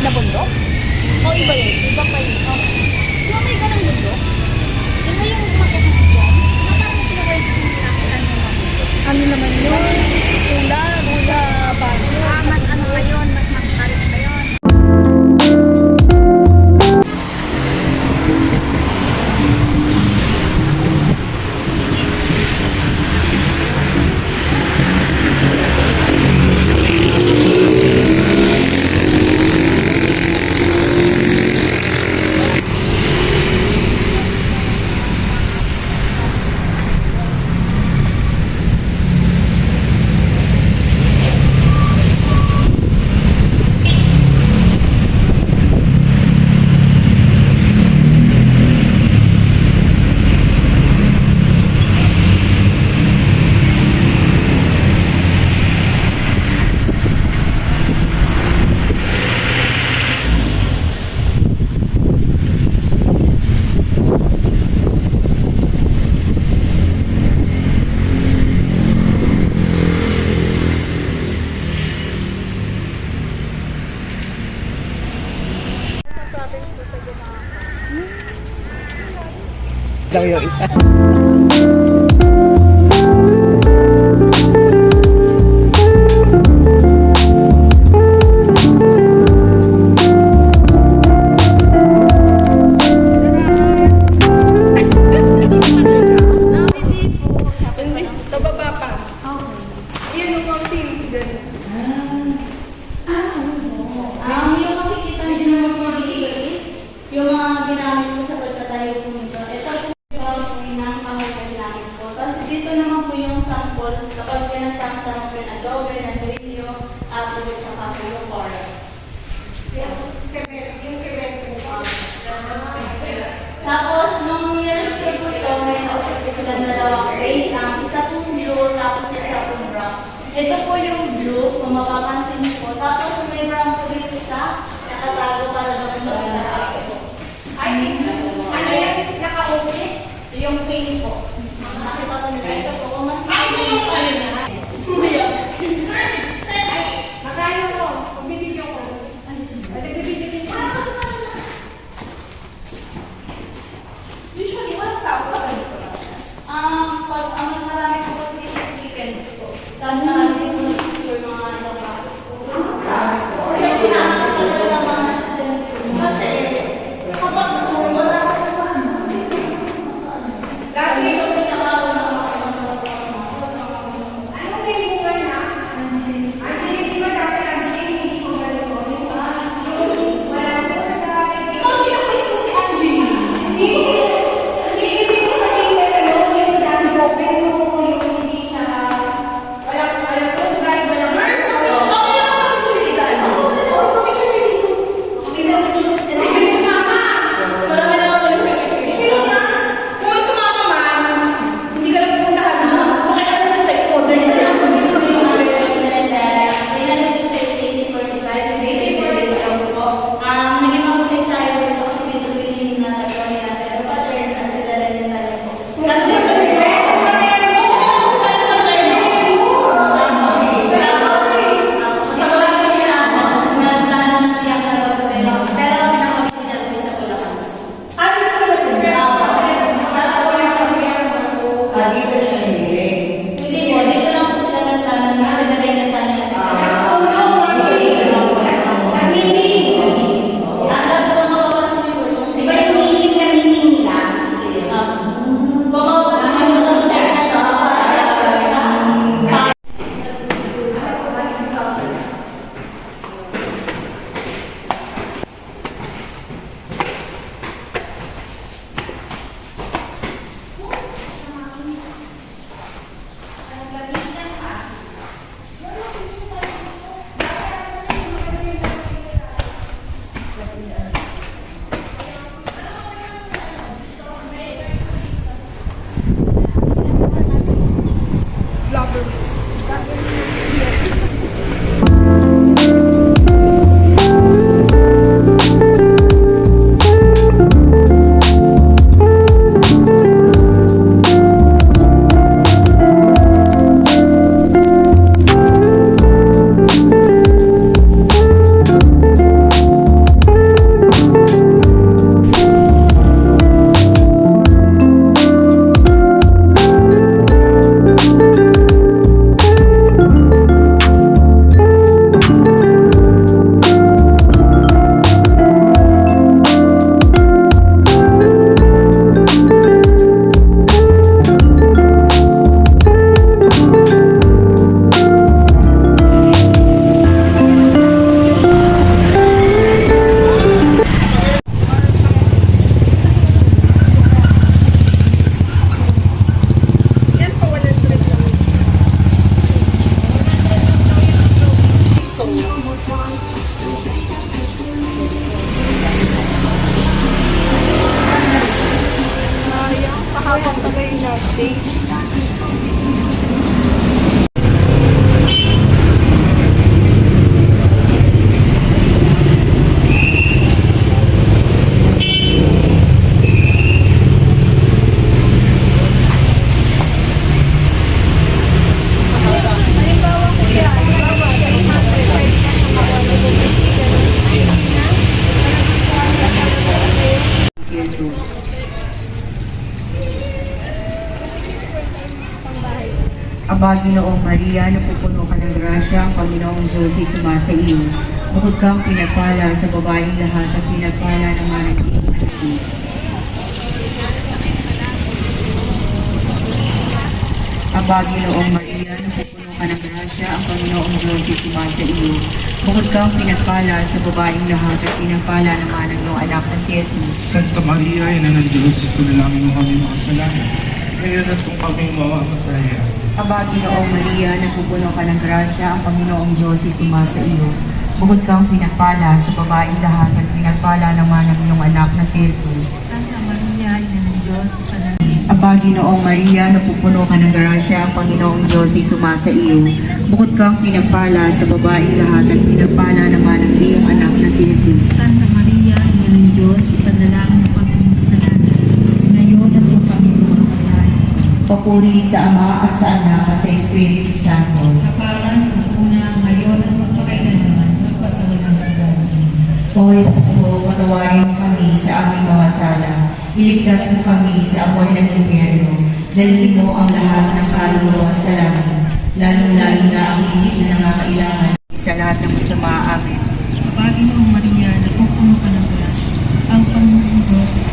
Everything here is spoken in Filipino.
na bundok? O iba yun? Ibang kayo? Di ba may ganang bundok? Yun ba yung umakyat na si John? Na parang sinuway ko yung nakitan mo na bundok. Ano naman yun? Tula, sa Baguio. Mas ano ngayon? Mas makakalit na yun. Daw yung isa. Hindi, sa baba pa. Yan yung mga team. Yung makikita nyo naman po dito is yung mga ginamit ko sa pagtatayo po nito. Ito po yung pinakahulog namin po. Tapos dito naman po yung sample kapag pinasama-sama po yung adobe, nandoilyo, apple, at saka po yung chorus. Tapos, nung years ko ito, may na-upit ko sila dalawang grade. Isa pong blue, tapos isa pong brown. Ito po yung blue, kung mapapansin niyo po. Tapos, may brown po dito sa nakatago para daw po makita ito. Ay, ano yan? Naka-upit? Yung paint po. Nakita ko nila. Ito po, kung mas ay, yung ano na. Magkano ko? Kung bibigyan ko. Nagbibigyan ko. Usually, walang tao pa ganito lang. Pag mas marami po kasi dito sa weekend po. Tapos marami din sa yung mga ibang classes po. Kasi pinakakatagal lang mga student po. Kasi kapag wala ka pa. Lagi Ito po sa araw na anong name mo ba na? Angeline, di ba dati Angeline, hindi ko ganito? Wala ko na. Ikaw din ang may susi Angeline. Hindi ko sabihin na gano'n yung dami open mo, yung hindi siya, walang Namaste. Jesus. Aba, Ginoong Maria, napupuno ka ng grasya, ang Panginoong Diyos ay sumasa iyo. Bukod kang pinagpala sa babaeng lahat at pinagpala naman ang iyong anak. Aba, Ginoong Maria, napupuno ka ng grasya, ang Panginoong Diyos ay sumasa iyo. Bukod kang pinagpala sa babaeng lahat at pinagpala naman ang iyong anak na si Jesus. Santa Maria, ina ng Diyos, panalangin mo kami makasalanan. Ngayon at kung kami mamamatay. Aba, Ginoong Maria, napupuno ka ng grasya, ang Panginoong Diyos ay sumasa iyo. Bukod kang pinagpala sa babaeng lahat at pinagpala naman ang iyong anak na si Jesus. Santa Maria, Ina ng Diyos, Aba, Ginoong Maria, napupuno ka ng grasya, ang Panginoong Diyos ay sumasa iyo. Bukod kang pinagpala sa babaeng lahat at pinagpala naman ang iyong anak na si Jesus. Santa Maria, Ina ng Diyos, ipanalangin mo kami makasalanan. Ngayon at kung kami mamamatay. Papuri sa Ama at sa Anak at sa Espiritu Santo. Kaparan ng una, ngayon at magpakailanman, magpasawalang hanggan. O Jesus ko, patawarin mo kami sa aming mga sala. Iligtas mo kami sa apoy ng impyerno. Dalhin mo ang lahat ng kaluluwa sa langit, lalo-lalo na ang higit na nangangailangan sa lahat ng masama. Amen. Aba, Ginoong Maria, napupuno ka ng grasya. Ang Panginoong Diyos ay